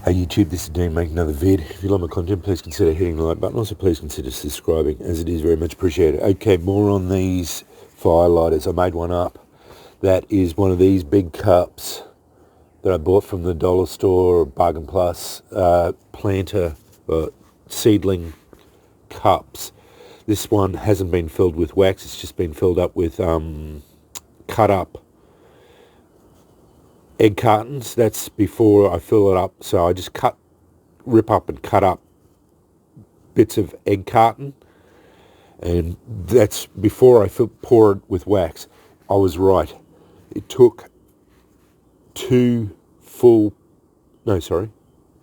Hey YouTube, this is Dean making another vid. If you like my content, please consider hitting the like button. Also, please consider subscribing, as it is very much appreciated. Okay, more on these firelighters. I made one up. That is one of these big cups that I bought from the dollar store or Bargain Plus planter seedling cups. This one hasn't been filled with wax. It's just been filled up with cut up egg cartons. That's before I fill it up. So I just rip up and cut up bits of egg carton, and that's before I pour it with wax. I was right. It took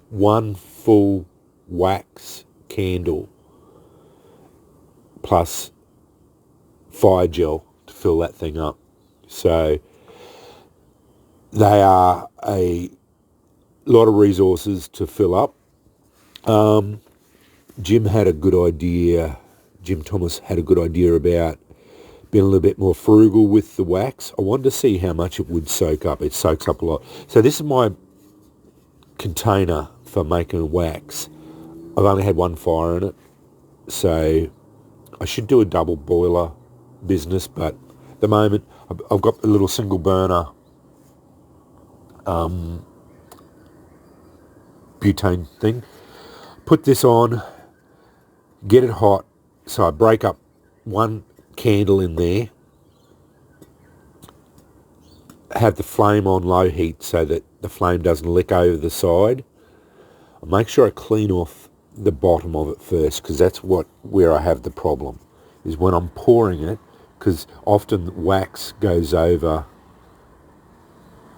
one full wax candle plus firegel to fill that thing up. So they are a lot of resources to fill up. Jim Thomas had a good idea about being a little bit more frugal with the wax. I wanted to see how much it would soak up. It soaks up a lot. So this is my container for making wax. I've only had one fire in it, so I should do a double boiler business, but at the moment I've got the little single burner butane thing. Put this on, get it hot, so I break up one candle in there, have the flame on low heat so that the flame doesn't lick over the side. I make sure I clean off the bottom of it first, because that's where I have the problem, is when I'm pouring it, because often wax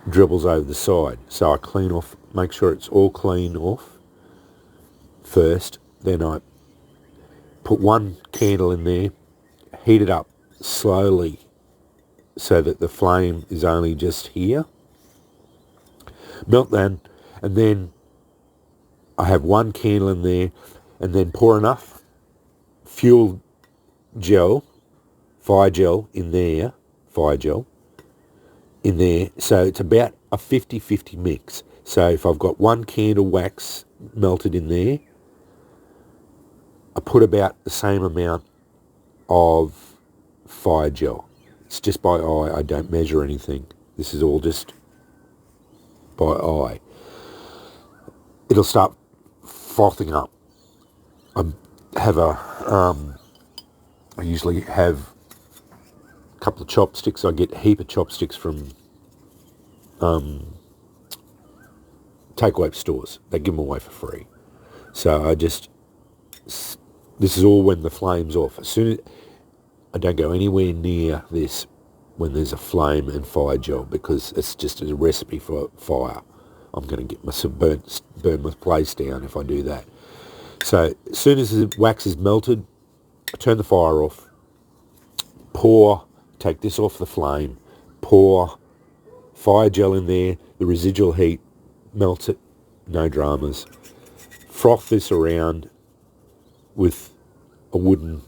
dribbles over the side. So I clean off, make sure it's all clean off first, then I put one candle in there, heat it up slowly so that the flame is only just here, melt that, and then I have one candle in there, and then pour enough fuel gel, firegel in there, so it's about a 50-50 mix. So if I've got one candle wax melted in there, I put about the same amount of firegel. It's just by eye. I don't measure anything. This is all just by eye. It'll start frothing up. I usually have a couple of chopsticks. I get a heap of chopsticks from takeaway stores. They give them away for free. So this is all when the flame's off. As soon as I don't go anywhere near this when there's a flame and fire gel, because it's just a recipe for fire. I'm going to get myself burn my place down if I do that. So as soon as the wax is melted, I turn the fire off, take this off the flame, pour fire gel in there, the residual heat, melt it, no dramas. Froth this around with a wooden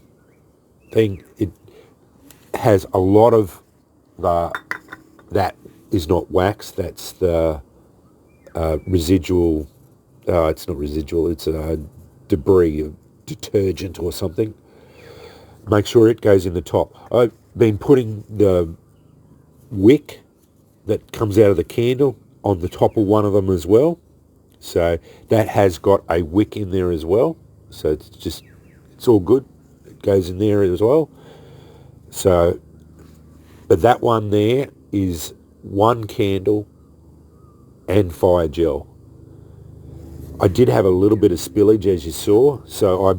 thing. It has a lot of that is not wax, that's the residual, it's not residual, it's a debris of detergent or something. Make sure it goes in the top. I've been putting the wick that comes out of the candle on the top of one of them as well. So that has got a wick in there as well. So it's all good. It goes in there as well. So, but that one there is one candle and fire gel. I did have a little bit of spillage, as you saw, so I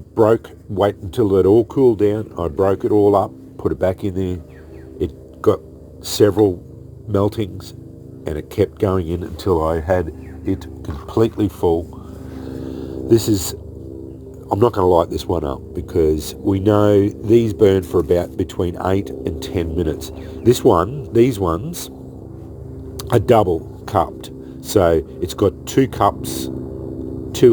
wait until it all cooled down, I broke it all up, put it back in there. It got several meltings, and it kept going in until I had it completely full. I'm not going to light this one up, because we know these burn for about between 8 and 10 minutes. These ones are double cupped. So it's got two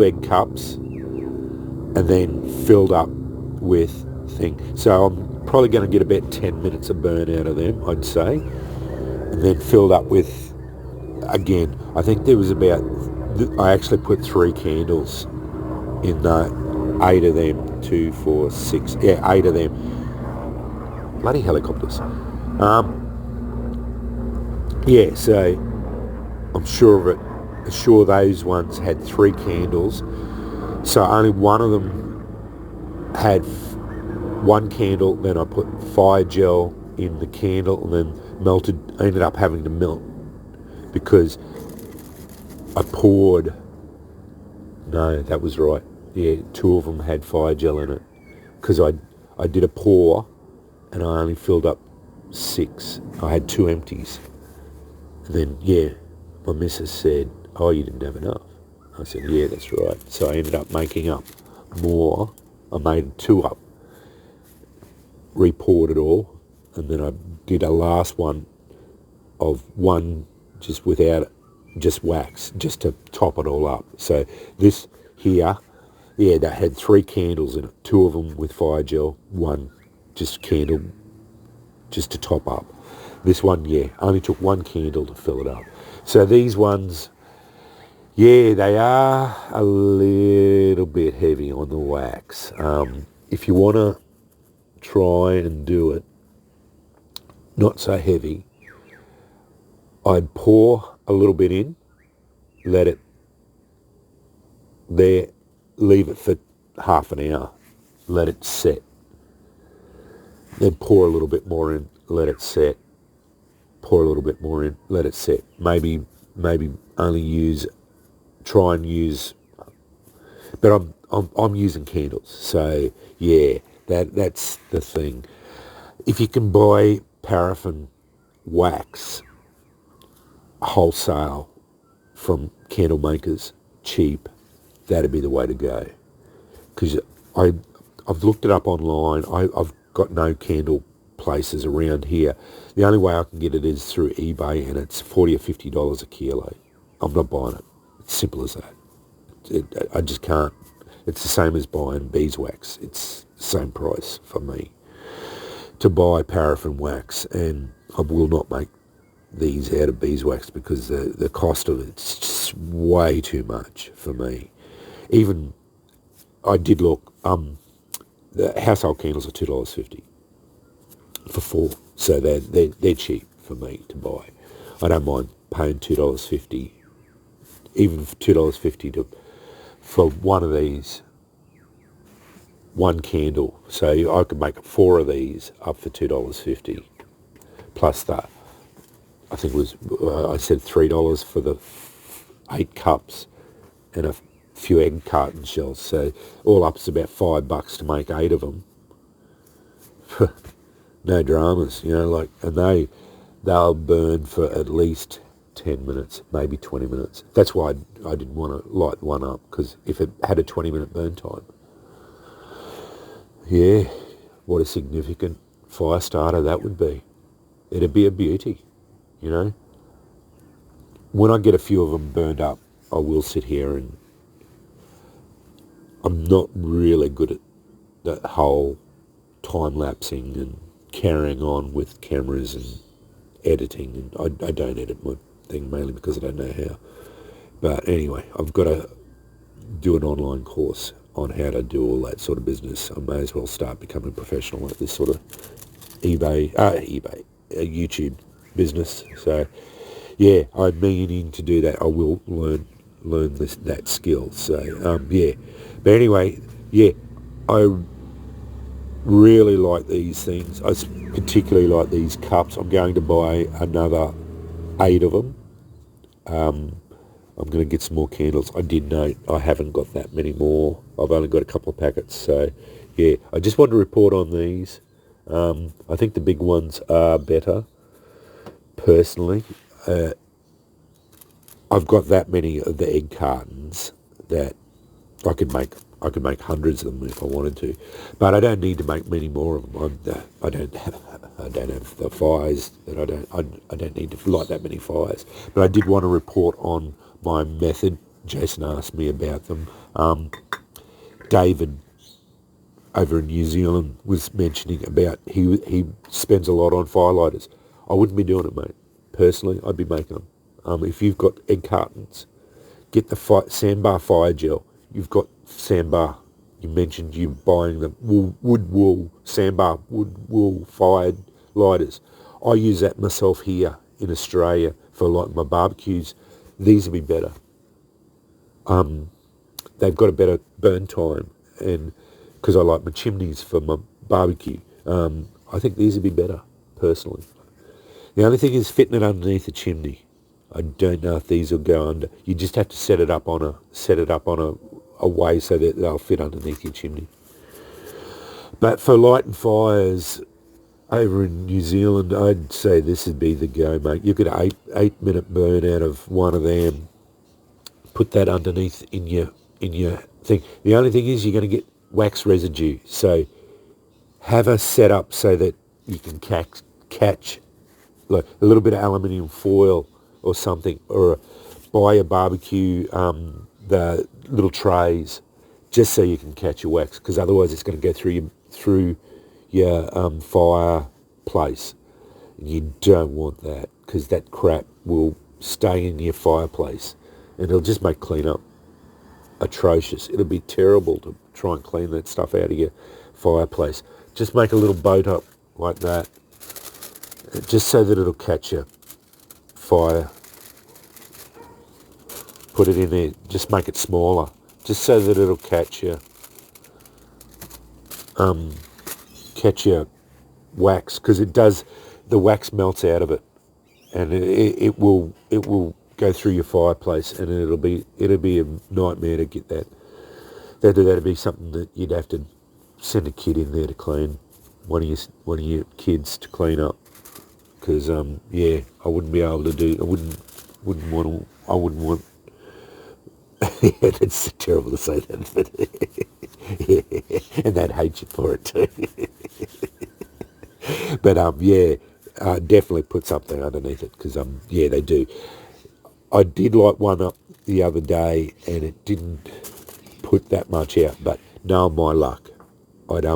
egg cups, and then filled up with thing. So I'm probably going to get about 10 minutes of burn out of them, I'd say. And then filled up with, again, I think there was about I actually put 3 candles in the 8 of them, 2, 4, 6, 8 of them. Bloody helicopters. So I'm sure of it. Sure those ones had 3 candles. So only one of them had 1 candle, then I put fire gel in the candle and then melted, ended up having to melt because I poured, no, that was right. Yeah, 2 of them had fire gel in it because I did a pour and I only filled up 6. I had 2 empties. And then, my missus said, oh, you didn't have enough. I said, yeah, that's right. So I ended up making up more. I made 2 up, re-poured it all, and then I did a last one of 1 just without it, just wax, just to top it all up. So this here, that had 3 candles in it, 2 of them with fire gel, 1 just candle, just to top up. This one, only took 1 candle to fill it up. So these ones, they are a little bit heavy on the wax. If you want to try and do it not so heavy, I'd pour a little bit in, let it there, leave it for half an hour, let it set. Then pour a little bit more in, let it set. Pour a little bit more in, let it set. Maybe only try and use, but I'm using candles. So that's the thing. If you can buy paraffin wax wholesale from candle makers cheap, that'd be the way to go. Because I've looked it up online. I've got no candle places around here. The only way I can get it is through eBay, and it's $40 or $50 a kilo. I'm not buying it. It's simple as that. I just can't. It's the same as buying beeswax. It's the same price for me to buy paraffin wax, and I will not make these out of beeswax because the cost of it's just way too much for me. Even I did look. The household candles are $2.50 for 4, so they're cheap for me to buy. I don't mind paying $2.50, even for $2.50 for one of these, 1 candle. So I could make 4 of these up for $2.50, plus that. I think it was I said $3 for the 8 cups and a few egg carton shells. So all up is about $5 to make 8 of them. No dramas, and they'll burn for at least 10 minutes, maybe 20 minutes. That's why I didn't want to light one up, because if it had a 20-minute burn time, what a significant fire starter that would be. It'd be a beauty, When I get a few of them burned up, I will sit here, and I'm not really good at that whole time-lapsing and carrying on with cameras and editing, and I don't edit my thing mainly because I don't know how. But anyway, I've got to do an online course on how to do all that sort of business. I may as well start becoming professional at this sort of YouTube business. So I'm meaning to do that. I will learn that skill. So but anyway, I really like these things. I particularly like these cups. I'm going to buy another 8 of them. I'm going to get some more candles. I did note I haven't got that many more. I've only got a couple of packets. So I just wanted to report on these. I think the big ones are better, personally. I've got that many of the egg cartons that I could make hundreds of them if I wanted to, but I don't need to make many more of them. I don't have the fires that I don't need to light that many fires. But I did want to report on my method. Jason asked me about them. David over in New Zealand was mentioning about he spends a lot on firelighters. I wouldn't be doing it, mate. Personally, I'd be making them. If you've got egg cartons, get the sandbar fire gel. You've got sandbar. You mentioned you buying the sandbar wood wool fired lighters. I use that myself here in Australia for like my barbecues. These would be better. They've got a better burn time, and because I like my chimneys for my barbecue, I think these would be better personally. The only thing is fitting it underneath a chimney. I don't know if these will go under. You just have to set it up on a way so that they'll fit underneath your chimney. But for lighting fires over in New Zealand, I'd say this would be the go, mate. You get an 8-minute burn out of one of them. Put that underneath in your thing. The only thing is you're going to get wax residue. So have a setup so that you can catch like a little bit of aluminium foil or something, or buy a barbecue the little trays, just so you can catch your wax, because otherwise it's going to go through your fireplace, and you don't want that, because that crap will stay in your fireplace and it'll just make cleanup atrocious. It'll be terrible to try and clean that stuff out of your fireplace. Just make a little boat up like that, just so that it'll catch your fire. Put it in there, just make it smaller, just so that it'll catch your wax, because it does. The wax melts out of it, and it will go through your fireplace, and it'll be a nightmare to get that. That'd be something that you'd have to send a kid in there to clean, one of your kids to clean up, because I wouldn't be able to do. I wouldn't want. It's terrible to say that, but and they'd hate you for it too. But definitely put something underneath it, because they do. I did light one up the other day, and it didn't put that much out. But knowing my luck, I'd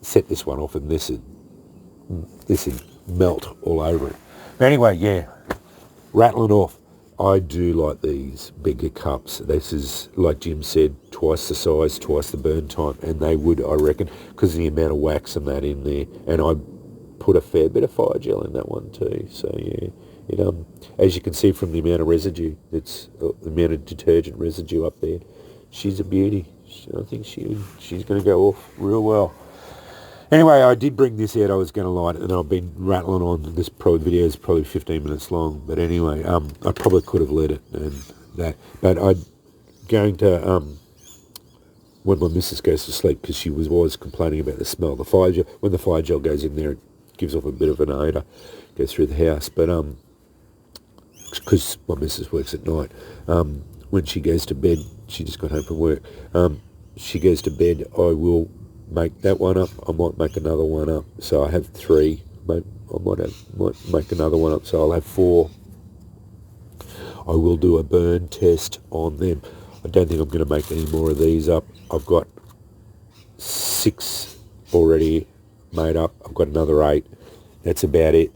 set this one off, and this would melt all over it. But anyway, rattling off. I do like these bigger cups. This is, like Jim said, twice the size, twice the burn time, and they would, I reckon, because of the amount of wax and that in there. And I put a fair bit of fire gel in that one too. So it as you can see from the amount of residue, it's the amount of detergent residue up there. She's a beauty. I think she's going to go off real well. Anyway, I did bring this out. I was going to light it, and I've been rattling on. This video is probably 15 minutes long. But anyway, I probably could have lit it and that. But I'm going to, when my missus goes to sleep, because she was always complaining about the smell. The fire gel, when the fire gel goes in there, it gives off a bit of an odour, goes through the house. But because my missus works at night, when she goes to bed, she just got home from work. She goes to bed, I will make that one up. I might make another one up. So I have 3. I might make another one up. So I'll have 4. I will do a burn test on them. I don't think I'm going to make any more of these up. I've got 6 already made up. I've got another 8. That's about it.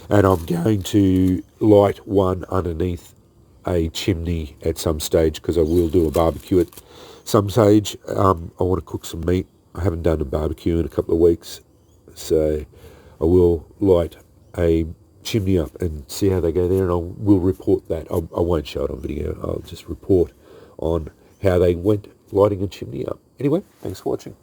And I'm going to light one underneath a chimney at some stage, because I will do a barbecue at some stage. I want to cook some meat. I haven't done a barbecue in a couple of weeks, so I will light a chimney up and see how they go there, and I will report that. I won't show it on video. I'll just report on how they went lighting a chimney up. Anyway, thanks for watching.